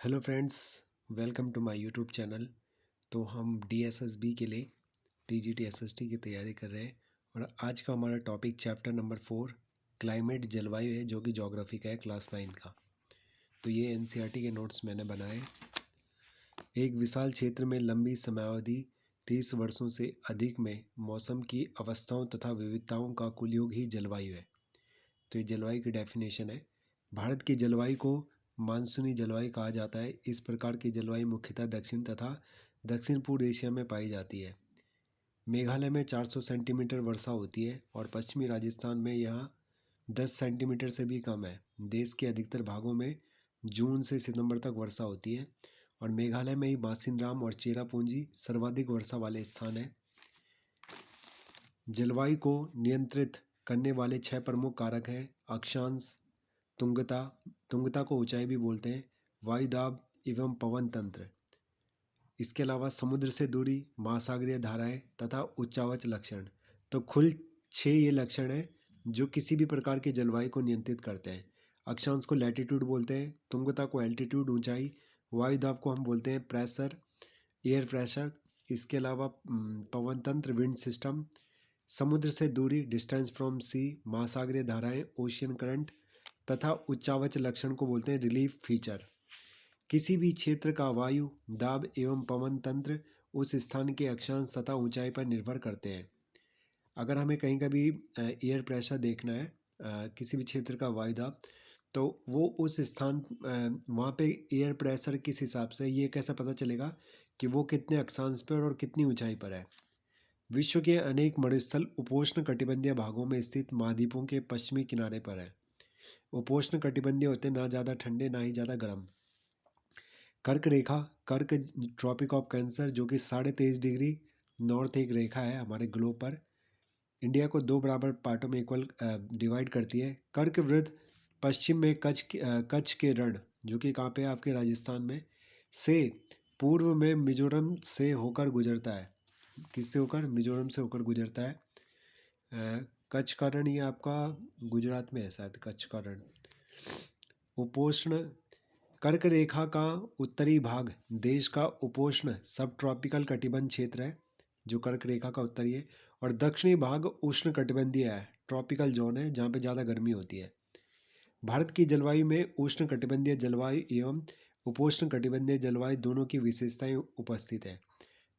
Hello friends, welcome to my YouTube channel. तो हम DSSB के लिए TGT SST की तैयारी कर रहे हैं और आज का हमारा टॉपिक चैप्टर नंबर 4 क्लाइमेट जलवायु है, जो कि ज्योग्राफी का है, क्लास 9 का। तो ये NCERT के नोट्स मैंने बनाए। एक विशाल क्षेत्र में लंबी समयावधि 30 वर्षों से अधिक में मौसम की अवस्थाओं तथा विविधताओं का कुल योग ही जलवायु है। तो ये जलवायु की डेफिनेशन है। भारत की जलवायु को मानसूनी जलवायु कहा जाता है। इस प्रकार की जलवायु मुख्यतः दक्षिण तथा दक्षिण पूर्व एशिया में पाई जाती है। मेघालय में 400 सेंटीमीटर वर्षा होती है और पश्चिमी राजस्थान में यह 10 सेंटीमीटर से भी कम है। देश के अधिकतर भागों में जून से सितंबर तक वर्षा होती है और मेघालय में ही मासिनराम और चेरापूंजी सर्वाधिक वर्षा वाले स्थान हैं। जलवायु को नियंत्रित करने वाले 6 प्रमुख कारक हैं: अक्षांश, तुंगता, तुंगता को ऊंचाई भी बोलते हैं, वायुदाब एवं पवन तंत्र। इसके अलावा समुद्र से दूरी, महासागरीय धाराएं तथा उच्चावच लक्षण। तो कुल 6 ये लक्षण हैं जो किसी भी प्रकार की जलवायु को नियंत्रित करते हैं। अक्षांश को लैटिट्यूड बोलते हैं, तुंगता को एल्टीट्यूड ऊंचाई, वायुदाब को हम बोलते हैं प्रेशर, एयर प्रेशर। इसके अलावा पवन तंत्र विंड सिस्टम, समुद्र से दूरी डिस्टेंस फ्रॉम सी, महासागरीय धाराएं ओशियन करंट तथा उच्चावच लक्षण को बोलते हैं रिलीफ फीचर। किसी भी क्षेत्र का वायु दाब एवं पवन तंत्र उस स्थान के अक्षांश तथा ऊंचाई पर निर्भर करते हैं। अगर हमें कहीं का भी एयर प्रेशर देखना है, किसी भी क्षेत्र का वायु दाब, तो वो उस स्थान वहाँ पे एयर प्रेशर किस हिसाब से, ये कैसे पता चलेगा कि वो कितने अक्षांश पर और कितनी ऊंचाई पर है। विश्व के अनेक मरुस्थल उपोष्ण कटिबंधीय भागों में स्थित महाद्वीपों के पश्चिमी किनारे पर है। उपोष्ण कटिबंधीय होते ना ज़्यादा ठंडे ना ही ज़्यादा गर्म। कर्क रेखा, कर्क ट्रॉपिक ऑफ कैंसर, जो कि 23.5 डिग्री नॉर्थ एक रेखा है हमारे ग्लोब पर। इंडिया को 2 बराबर पार्टों में इक्वल डिवाइड करती है। कर्क वृत्त पश्चिम में कच्छ के रण, जो कि कहाँ पे है, आपके राजस्थान में, से पूर्व में मिजोरम से होकर गुजरता है। किससे होकर? मिजोरम से होकर गुजरता है। कच्छ का रण ये आपका गुजरात में है शायद, कच्छ का रण। उपोष्ण कर्क रेखा का उत्तरी भाग देश का उपोष्ण सब ट्रॉपिकल कटिबंध क्षेत्र है, जो कर्क रेखा का उत्तरी है, और दक्षिणी भाग उष्ण कटिबंधीय है, ट्रॉपिकल जोन है, जहाँ पे ज़्यादा गर्मी होती है। भारत की जलवायु में उष्ण कटिबंधीय जलवायु एवं उपोष्ण कटिबंधीय जलवायु दोनों की विशेषताएं उपस्थित है।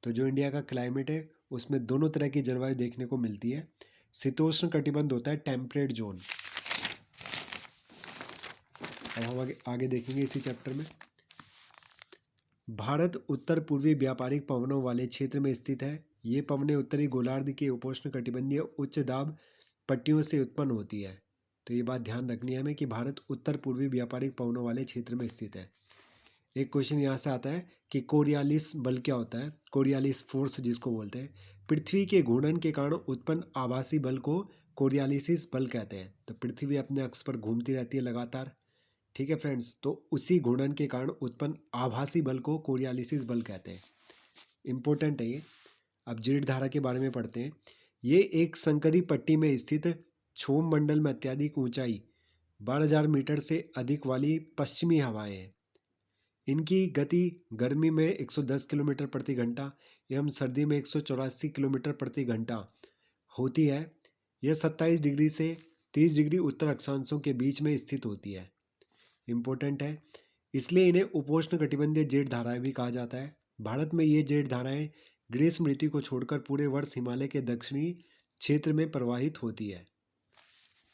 तो जो इंडिया का क्लाइमेट है उसमें दोनों तरह की जलवायु देखने को मिलती है। शीतोष्ण कटिबंध होता है टेम्परेट जोन। अब हम आगे देखेंगे इसी चैप्टर में। भारत उत्तर पूर्वी व्यापारिक पवनों वाले क्षेत्र में स्थित है। ये पवनें उत्तरी गोलार्ध के उपोष्ण कटिबंधीय उच्च दाब पट्टियों से उत्पन्न होती है। तो ये बात ध्यान रखनी है हमें कि भारत उत्तर पूर्वी व्यापारिक पवनों वाले क्षेत्र में स्थित है। एक क्वेश्चन यहाँ से आता है कि कोरियालिस बल क्या होता है? कोरियालिस फोर्स जिसको बोलते हैं, पृथ्वी के घूर्णन के कारण उत्पन्न आभासी बल को कोरियालिसिस बल कहते हैं। तो पृथ्वी अपने अक्ष पर घूमती रहती है लगातार, ठीक है फ्रेंड्स, तो उसी घूर्णन के कारण उत्पन्न आभासी बल को कोरियालिसिस बल कहते हैं। इंपॉर्टेंट है ये। अब जीर्ण धारा के बारे में पढ़ते हैं। ये एक संकरी पट्टी में स्थित क्षोभ मंडल में अत्यधिक ऊंचाई 12,000 मीटर से अधिक वाली पश्चिमी हवाएं हैं। इनकी गति गर्मी में 110 किलोमीटर प्रति घंटा एवं सर्दी में 184 किलोमीटर प्रति घंटा होती है। यह 27 डिग्री से 30 डिग्री उत्तर अक्षांशों के बीच में स्थित होती है। इम्पोर्टेंट है, इसलिए इन्हें उपोष्ण कटिबंधीय जेट धाराएं भी कहा जाता है। भारत में ये जेट धाराएं ग्रीष्म ऋतु को छोड़कर पूरे वर्ष हिमालय के दक्षिणी क्षेत्र में प्रवाहित होती है।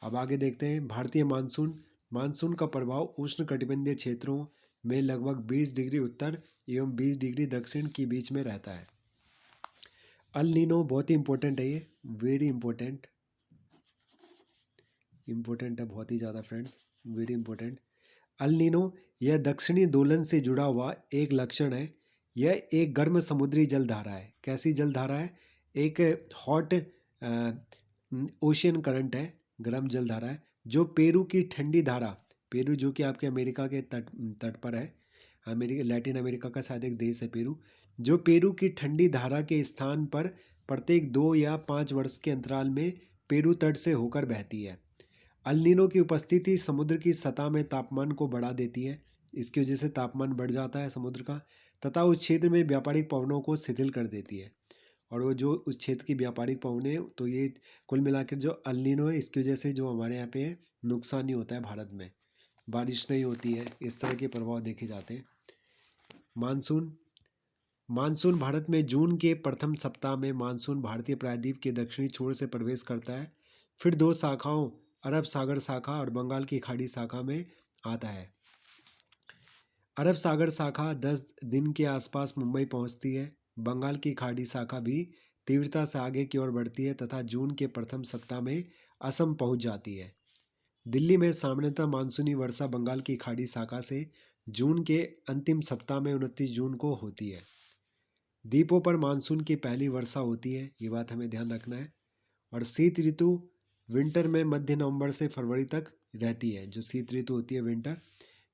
अब आगे देखते हैं भारतीय मानसून। मानसून का प्रभाव उष्ण कटिबंधीय क्षेत्रों में लगभग 20 डिग्री उत्तर एवं 20 डिग्री दक्षिण के बीच में रहता है। अल नीनो बहुत ही इंपॉर्टेंट है, ये वेरी इंपॉर्टेंट है बहुत ही ज़्यादा friends, very important. El Nino यह दक्षिणी दोलन से जुड़ा हुआ एक लक्षण है। यह एक गर्म समुद्री जलधारा है। कैसी जलधारा है? एक हॉट ओशियन करंट है, गर्म जलधारा है, जो पेरू की ठंडी धारा, पेरू जो कि आपके अमेरिका के तट पर है, अमेरिका लैटिन अमेरिका का शायद एक देश है पेरू, जो पेरू की ठंडी धारा के स्थान पर प्रत्येक 2 या 5 वर्ष के अंतराल में पेरू तट से होकर बहती है। अल नीनो की उपस्थिति समुद्र की सतह में तापमान को बढ़ा देती है, इसकी वजह से तापमान बढ़ जाता है समुद्र का, तथा उस क्षेत्र में व्यापारिक पवनों को शिथिल कर देती है। और वो जो उस क्षेत्र की व्यापारिक पवनें, तो ये कुल मिलाकर जो अल नीनो है, इसकी वजह से जो हमारे यहाँ पे नुकसान ही होता है भारत में, बारिश नहीं होती है, इस तरह के प्रभाव देखे जाते हैं। मानसून मानसून भारत में जून के प्रथम सप्ताह में मानसून भारतीय प्रायद्वीप के दक्षिणी छोर से प्रवेश करता है, फिर दो शाखाओं अरब सागर शाखा और बंगाल की खाड़ी शाखा में आता है। अरब सागर शाखा 10 दिन के आसपास मुंबई पहुंचती है। बंगाल की खाड़ी शाखा भी तीव्रता से आगे की ओर बढ़ती है तथा जून के प्रथम सप्ताह में असम पहुंच जाती है। दिल्ली में सामान्यतः मानसूनी वर्षा बंगाल की खाड़ी शाखा से जून के अंतिम सप्ताह में 29 जून को होती है। द्वीपों पर मानसून की पहली वर्षा होती है, ये बात हमें ध्यान रखना है। और शीत ऋतु विंटर में मध्य नवंबर से फरवरी तक रहती है, जो शीत ऋतु होती है विंटर।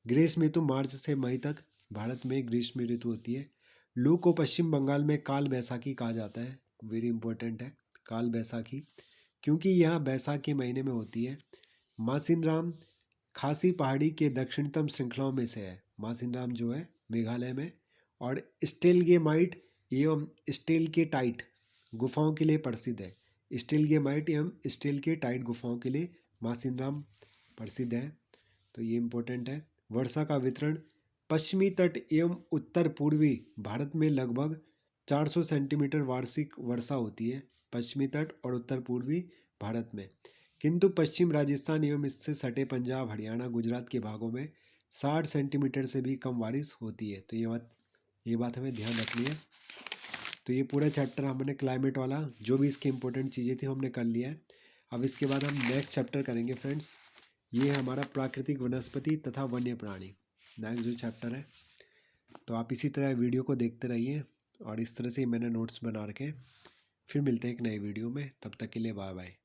ग्रीष्म ऋतु मार्च से मई तक भारत में ग्रीष्म ऋतु होती है। लू को पश्चिम बंगाल में काल बैसाखी कहा जाता है, वेरी इंपॉर्टेंट है काल बैसाखी, क्योंकि यह बैसाख के महीने में होती है। मासिनराम खासी पहाड़ी के दक्षिणतम श्रृंखलाओं में से है। मासिनराम जो है मेघालय में। और स्टेलगेमाइट एवं स्टेलकेटाइट गुफाओं के लिए प्रसिद्ध है। स्टेलगेमाइट एवं स्टेलकेटाइट गुफाओं के लिए मासिनराम प्रसिद्ध है, तो ये इम्पोर्टेंट है। वर्षा का वितरण पश्चिमी तट एवं उत्तर पूर्वी भारत में लगभग 400 सेंटीमीटर वार्षिक वर्षा होती है, पश्चिमी तट और उत्तर पूर्वी भारत में। किंतु पश्चिम राजस्थान एवं इससे सटे पंजाब, हरियाणा, गुजरात के भागों में 60 सेंटीमीटर से भी कम बारिश होती है, तो ये बात हमें ध्यान रखनी है। तो ये पूरा चैप्टर हमने क्लाइमेट वाला जो भी इसकी इंपॉर्टेंट चीज़ें थी हमने कर लिया है। अब इसके बाद हम नेक्स्ट चैप्टर करेंगे फ्रेंड्स, ये है हमारा प्राकृतिक वनस्पति तथा वन्य प्राणी, नेक्स्ट जो चैप्टर है। तो आप इसी तरह वीडियो को देखते रहिए और इस तरह से ही मैंने नोट्स बना रखे। फिर मिलते हैं एक नए वीडियो में, तब तक के लिए बाय बाय।